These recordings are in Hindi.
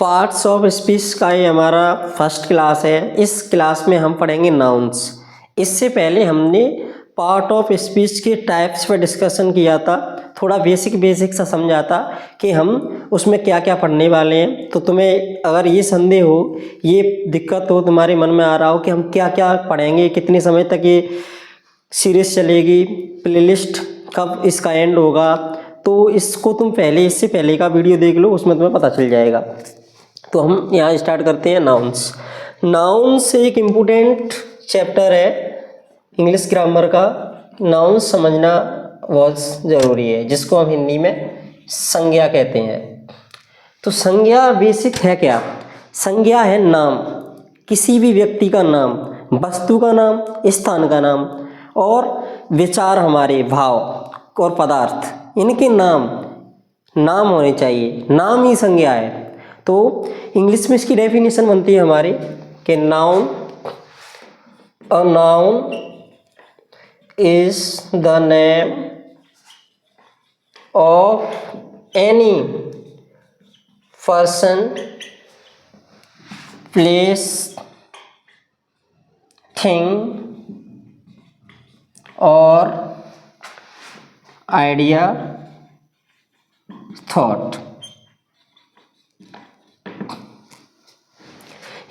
पार्ट्स ऑफ स्पीच का ये हमारा फर्स्ट क्लास है। इस क्लास में हम पढ़ेंगे नाउन्स। इससे पहले हमने पार्ट ऑफ स्पीच के टाइप्स पर डिस्कशन किया था, थोड़ा बेसिक सा समझा था कि हम उसमें क्या क्या पढ़ने वाले हैं। तो तुम्हें अगर ये संदेह हो, ये दिक्कत हो, तुम्हारे मन में आ रहा हो कि हम क्या क्या पढ़ेंगे, कितने समय तक ये सीरीज चलेगी, प्लेलिस्ट कब इसका एंड होगा, तो इसको तुम पहले इससे पहले का वीडियो देख लो, उसमें तुम्हें पता चल जाएगा। तो हम यहाँ स्टार्ट करते हैं नाउन्स। नाउन्स एक इम्पोर्टेंट चैप्टर है इंग्लिश ग्रामर का। नाउन्स समझना बहुत ज़रूरी है, जिसको हम हिंदी में संज्ञा कहते हैं। तो संज्ञा बेसिक है क्या? संज्ञा है नाम, किसी भी व्यक्ति का नाम, वस्तु का नाम, स्थान का नाम और विचार, हमारे भाव और पदार्थ, इनके नाम होने चाहिए। नाम ही संज्ञा है। तो इंग्लिश में इसकी डेफिनेशन बनती है हमारी कि noun, a noun is the name of any person, place, thing और आइडिया, थॉट।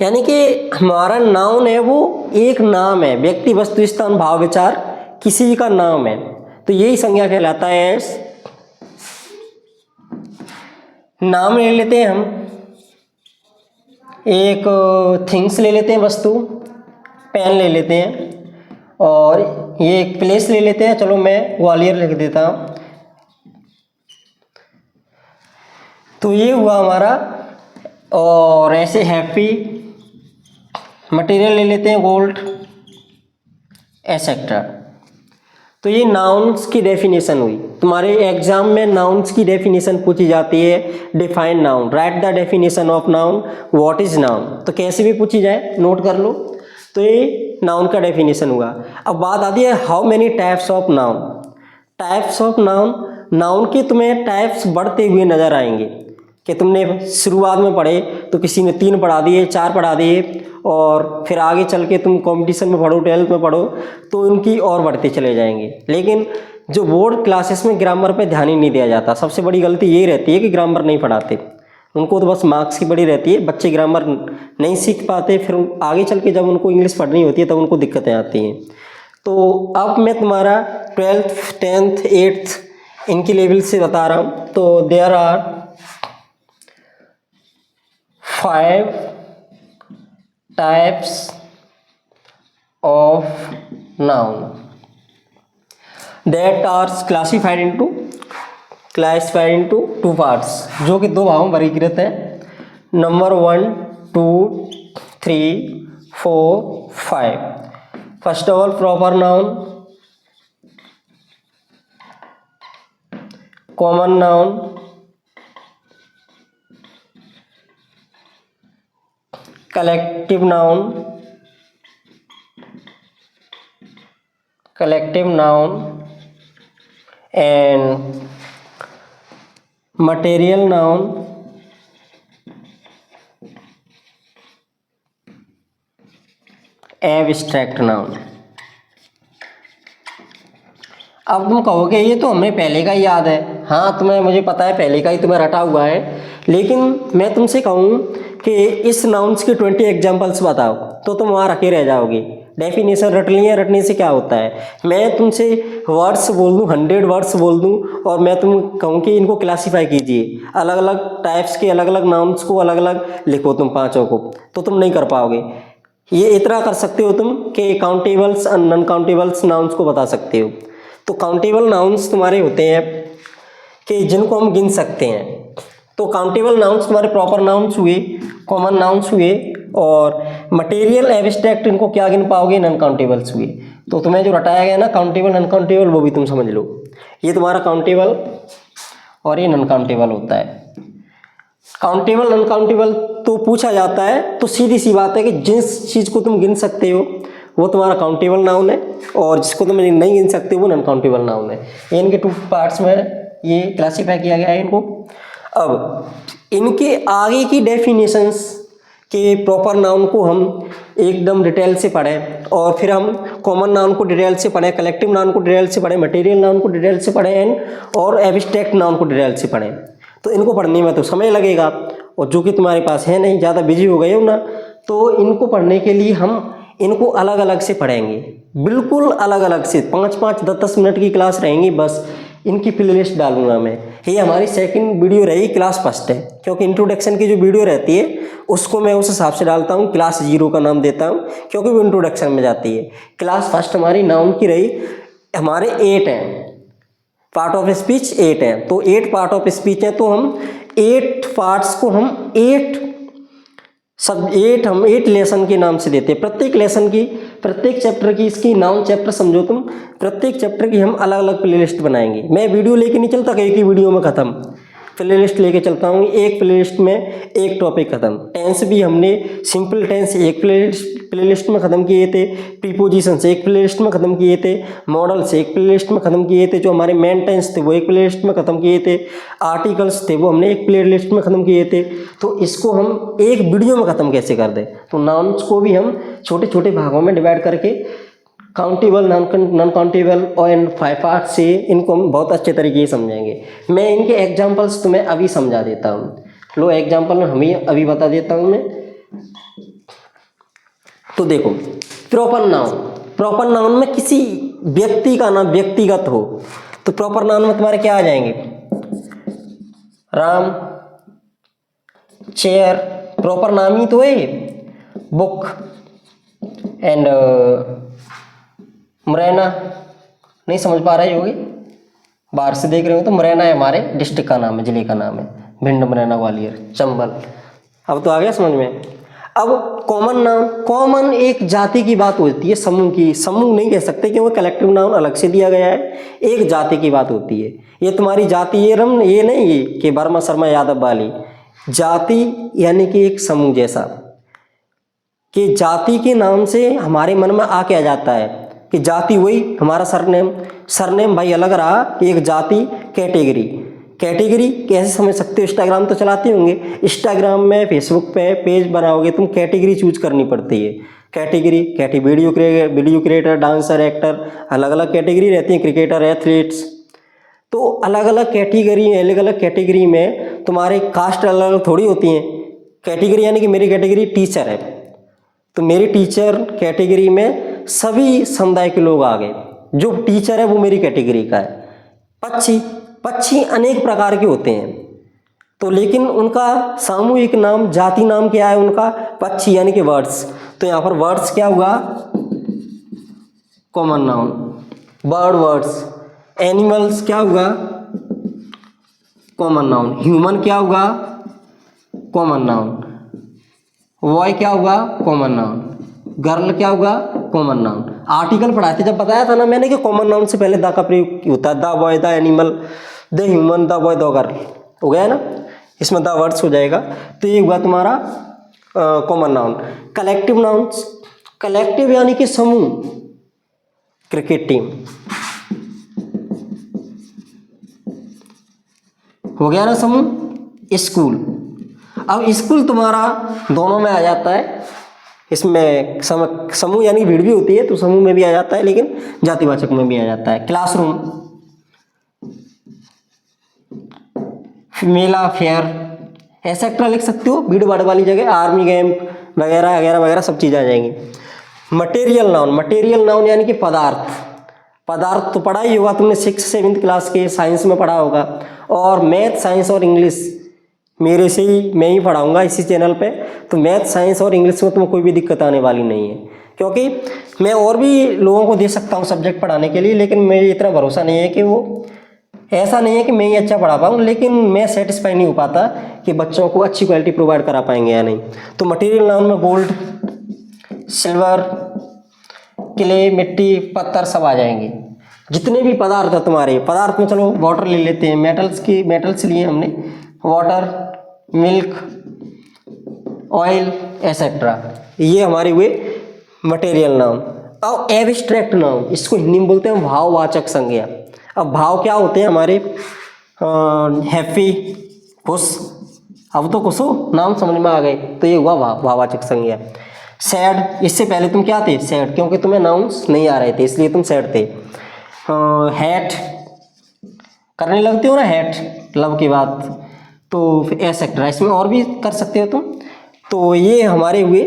यानी कि हमारा नाउन है वो एक नाम है, व्यक्ति, वस्तु, स्थान, भाव, विचार, किसी का नाम है। तो यही संज्ञा कहलाता है। नाम ले लेते हैं हम, एक थिंग्स ले लेते हैं, वस्तु, पेन ले लेते हैं, और ये एक प्लेस ले लेते हैं। चलो मैं ग्वालियर लिख देता हूँ। तो ये हुआ हमारा। और ऐसे हैप्पी, मटेरियल ले लेते हैं, गोल्ड, एसेट्रा। तो ये नाउन्स की डेफिनेशन हुई। तुम्हारे एग्जाम में नाउन्स की डेफिनेशन पूछी जाती है। Define noun, right the definition of noun, what is noun. तो कैसे भी पूछी जाए, नोट कर लो। तो ये नाउन का डेफिनेशन हुआ। अब बात आती है how many types of noun. Types of noun, noun के तुम्हें टाइप्स बढ़ते हुए नजर आएंगे कि तुमने शुरुआत में पढ़े तो किसी ने 3 पढ़ा दिए, 4 पढ़ा दिए, और फिर आगे चल के तुम कंपटीशन में पढ़ो, 12th में पढ़ो, तो इनकी और बढ़ते चले जाएंगे। लेकिन जो बोर्ड क्लासेस में ग्रामर पे ध्यान ही नहीं दिया जाता, सबसे बड़ी गलती ये रहती है कि ग्रामर नहीं पढ़ाते। उनको तो बस मार्क्स की बड़ी रहती है, बच्चे ग्रामर नहीं सीख पाते, फिर आगे चल के जब उनको इंग्लिश पढ़नी होती है तब उनको दिक्कतें आती हैं। तो अब मैं तुम्हारा 12th, 10th, 8th इनकी लेवल से बता रहा हूँ। तो there are 5 types of noun that are classified into 2 parts, जो कि 2 भागों में वर्गीकृत है। Number 1, 2, 3, 4, 5। First of all proper noun, common noun, collective noun and material noun abstract noun. अब तुम कहोगे ये तो हमें पहले का ही याद है। हाँ, मुझे पता है, पहले का ही तुम्हें रटा हुआ है। लेकिन मैं तुमसे कहूँ कि इस नाउन्स के 20 एग्जाम्पल्स बताओ, तो तुम वहाँ रखे रह जाओगे। डेफिनेशन रट लिया, रटने से क्या होता है? मैं तुमसे वर्ड्स बोल दूँ, 100 वर्ड्स बोल दूँ, और मैं तुम कहूँ कि इनको क्लासीफाई कीजिए, अलग अलग टाइप्स के अलग अलग नाउन्स को अलग अलग लिखो तुम 5 को, तो तुम नहीं कर पाओगे। ये इतना कर सकते हो तुम कि काउंटेबल्स और नॉन काउंटेबल्स नाउन्स को बता सकते हो। तो काउंटेबल नाउन्स तुम्हारे होते हैं कि जिनको हम गिन सकते हैं। तो काउंटेबल नाउन्स तुम्हारे प्रॉपर नाउन्स हुए, कॉमन नाउन्स हुए, और मटेरियल, एब्स्ट्रैक्ट, इनको क्या गिन पाओगे? नॉन काउंटेबल्स हुए। तो तुम्हें जो रटाया गया ना काउंटेबल, नॉन काउंटेबल, वो भी तुम समझ लो। ये तुम्हारा काउंटेबल और ये नॉन काउंटेबल होता है। काउंटेबल, नॉन काउंटेबल तो पूछा जाता है तो सीधी सी बात है कि जिस चीज़ को तुम गिन सकते हो वो तुम्हारा काउंटेबल नाउन है, और जिसको तुम नहीं गिन सकते वो नॉन काउंटेबल नाउन है। इनके 2 पार्ट्स में ये क्लासीफाई किया गया है इनको। अब इनके आगे की डेफिनेशंस के प्रॉपर नाउन को हम एकदम डिटेल से पढ़ें, और फिर हम कॉमन नाउन को डिटेल से पढ़ें, कलेक्टिव नाउन को डिटेल से पढ़ें, मटेरियल नाउन को डिटेल से पढ़ें एंड और एब्स्ट्रैक्ट नाउन को डिटेल से पढ़ें। तो इनको पढ़ने में तो समय लगेगा, और जो कि तुम्हारे पास है नहीं, ज़्यादा बिजी हो गए हो ना, तो इनको पढ़ने के लिए हम इनको अलग अलग से पढ़ेंगे, बिल्कुल अलग अलग से। 5-5, 10-10 मिनट की क्लास रहेंगी, बस इनकी प्लेलिस्ट डालूंगा मैं। ये हमारी सेकंड वीडियो रही, क्लास फर्स्ट है, क्योंकि इंट्रोडक्शन की जो वीडियो रहती है उसको मैं उस हिसाब से डालता हूँ, क्लास 0 का नाम देता हूँ, क्योंकि वो इंट्रोडक्शन में जाती है। क्लास फर्स्ट हमारी नाउन की रही, हमारे 8 हैं, पार्ट ऑफ स्पीच 8 हैं, तो 8 पार्ट ऑफ स्पीच हैं, तो हम 8 पार्ट्स को हम 8 लेसन के नाम से देते हैं। प्रत्येक लेसन की, प्रत्येक चैप्टर की, इसकी नाउन चैप्टर समझो तुम, प्रत्येक चैप्टर की हम अलग अलग प्लेलिस्ट बनाएंगे। मैं वीडियो लेके नहीं चलता कि एक ही वीडियो में ख़त्म, प्लेलिस्ट लेके चलता हूँ, एक प्लेलिस्ट में एक टॉपिक ख़त्म। टेंस भी हमने सिंपल टेंस एक प्लेलिस्ट में ख़त्म किए थे, प्रीपोजिशन से एक प्लेलिस्ट में ख़त्म किए थे, मॉडल से एक प्लेलिस्ट में ख़त्म किए थे, जो हमारे मेन टेंस थे वो एक प्लेलिस्ट में ख़त्म किए थे, आर्टिकल्स थे वो हमने एक प्लेलिस्ट में ख़त्म किए थे। तो इसको हम एक वीडियो में ख़त्म कैसे कर दें? तो नाउन्स को भी हम छोटे छोटे भागों में डिवाइड करके काउंटेबल, नॉन काउंटेबल और 5 पार्ट से इनको हम बहुत अच्छे तरीके से समझेंगे। मैं इनके एग्जांपल्स तुम्हें अभी समझा देता हूँ। लो एग्जांपल हमें अभी बता देता हूँ मैं। तो देखो, प्रॉपर नाउन में किसी व्यक्ति का नाम व्यक्तिगत हो, तो प्रॉपर नाउन में तुम्हारे क्या आ जाएंगे? राम, चेयर, प्रॉपर नाम ही तो है। बुक एंड मुरैना, नहीं समझ पा रहे होगे, बाहर से देख रहे हो तो मुरैना है हमारे डिस्ट्रिक्ट का नाम है, जिले का नाम है, भिंड, मुरैना, ग्वालियर, चंबल। अब तो आ गया समझ में। अब कॉमन नाउन, कॉमन एक जाति की बात होती है, समूह की, समूह नहीं कह सकते क्योंकि कलेक्टिव नाउन अलग से दिया गया है, एक जाति की बात होती है। ये तुम्हारी जाति, ये नहीं है कि वर्मा शर्मा यादव वाली जाति, यानी कि एक समूह जैसा, कि जाति के नाम से हमारे मन में आ क्या जाता है कि जाति वही हमारा सरनेम भाई अलग रहा, एक जाति, कैटेगरी कैसे समझ सकते हो? इंस्टाग्राम तो चलाते होंगे, इंस्टाग्राम में, फेसबुक पे पेज बनाओगे तुम, कैटेगरी चूज करनी पड़ती है। Category video creator, dancer, actor, अलग अलग कैटेगरी रहती है, क्रिकेटर, एथलीट्स। तो अलग अलग कैटेगरी में तुम्हारे कास्ट अलग अलग थोड़ी होती हैं। कैटेगरी यानी कि मेरी कैटेगरी टीचर है, तो मेरी टीचर कैटेगरी में सभी समुदाय के लोग आ गए, जो टीचर है वो मेरी कैटेगरी का है। पक्षी अनेक प्रकार के होते हैं, तो लेकिन उनका सामूहिक नाम, जाति नाम क्या है उनका? पक्षी, यानी कि बर्ड्स। तो यहाँ पर वर्ड्स क्या हुआ? Common noun, bird words. Animals क्या हुआ? Common noun. ह्यूमन क्या हुआ? Common noun. बॉय क्या हुआ? Common noun. गर्ल क्या हुआ? Common noun. आर्टिकल पढ़ाए थे जब, बताया था ना मैंने कि कॉमन नाउन से पहले द का प्रयोग होता है, the boy, the animal, the human, the boy, the girl, हो गया ना, इसमें द वर्ड्स हो जाएगा। तो ये हुआ तुम्हारा common noun. Collective nouns, collective यानी कि समूह, क्रिकेट टीम, हो गया ना समूह। स्कूल, अब स्कूल तुम्हारा दोनों में आ जाता है, इसमें समूह यानी भीड़ भी होती है तो समूह में भी आ जाता है, लेकिन जातिवाचक में भी आ जाता है। क्लासरूम, मेला, फेयर, एसेट्रा लिख सकते हो, भीड़ भाड़ वाली जगह, आर्मी कैंप वगैरह वगैरह वगैरह सब चीज़ें आ जाएंगी। मटेरियल नाउन यानी कि पदार्थ तो पढ़ा ही होगा तुमने, 6th-7th क्लास के साइंस में पढ़ा होगा, और मैथ, साइंस और इंग्लिश मैं ही पढ़ाऊंगा इसी चैनल पे। तो मैथ, साइंस और इंग्लिश में तुम्हें कोई भी दिक्कत आने वाली नहीं है, क्योंकि मैं और भी लोगों को दे सकता हूँ सब्जेक्ट पढ़ाने के लिए, लेकिन मेरे इतना भरोसा नहीं है कि वो, ऐसा नहीं है कि मैं ही अच्छा पढ़ा पाऊँ, लेकिन मैं सेटिस्फाई नहीं हो पाता कि बच्चों को अच्छी क्वालिटी प्रोवाइड करा पाएंगे या नहीं। तो मटेरियल नाउन में गोल्ड, सिल्वर, क्ले, मिट्टी, पत्थर सब आ जाएंगे। जितने भी पदार्थ है तुम्हारे, पदार्थ में चलो वाटर ले लेते हैं, मेटल्स लिए हमने, वाटर, मिल्क, ऑयल, एसेट्रा, ये हमारे हुए मटेरियल नाउन। अब एब्स्ट्रैक्ट नाउन, इसको हिंदी में बोलते हैं भाववाचक संज्ञा। अब भाव क्या होते हैं हमारे? हैप्पी, खुश, अब तो कुछ हो नाम समझ में आ गए, तो ये हुआ भाववाचक संज्ञा। सैड, इससे पहले तुम क्या थे? सैड, क्योंकि तुम्हें नाउन्स नहीं आ रहे थे इसलिए तुम सैड थे। हैट करने लगते हो ना, हैट लव की बात, तो फिर एसेक्ट्रा, इसमें और भी कर सकते हो तुम। तो ये हमारे हुए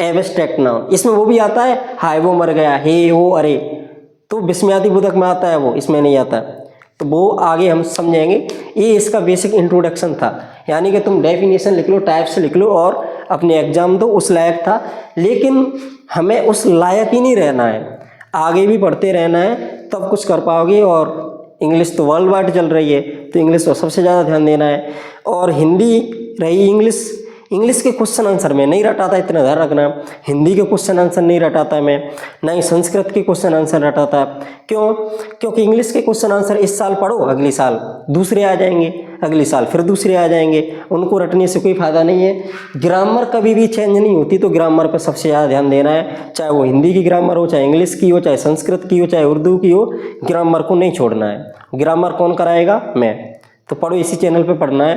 एब्स्ट्रैक्ट नाउन। इसमें वो भी आता है, हाय वो मर गया, हे हो अरे, तो विस्मयादि बोधक में आता है वो, इसमें नहीं आता। तो वो आगे हम समझेंगे। ये इसका बेसिक इंट्रोडक्शन था, यानी कि तुम डेफिनेशन लिख लो, टाइप्स लिख लो और अपने एग्जाम दो, उस लायक था। लेकिन हमें उस लायक ही नहीं रहना है, आगे भी पढ़ते रहना है, तब कुछ कर पाओगे। और इंग्लिश तो वर्ल्ड वाइड चल रही है, तो इंग्लिश पर सबसे ज़्यादा ध्यान देना है। और हिंदी रही, इंग्लिश के क्वेश्चन आंसर में नहीं रटाता, इतना ध्यान रखना। हिंदी के क्वेश्चन आंसर नहीं रटाता मैं, ना ही संस्कृत के क्वेश्चन आंसर रटाता। क्यों? क्योंकि इंग्लिश के क्वेश्चन आंसर इस साल पढ़ो, अगले साल दूसरे आ जाएंगे, अगले साल फिर दूसरे आ जाएंगे, उनको रटने से कोई फायदा नहीं है। ग्रामर कभी भी चेंज नहीं होती, तो ग्रामर पर सबसे ज़्यादा ध्यान देना है, चाहे वो हिंदी की ग्रामर हो, चाहे इंग्लिश की हो, चाहे संस्कृत की हो, चाहे उर्दू की हो, ग्रामर को नहीं छोड़ना है। ग्रामर कौन कराएगा? मैं। तो पढ़ो, इसी चैनल पर पढ़ना है।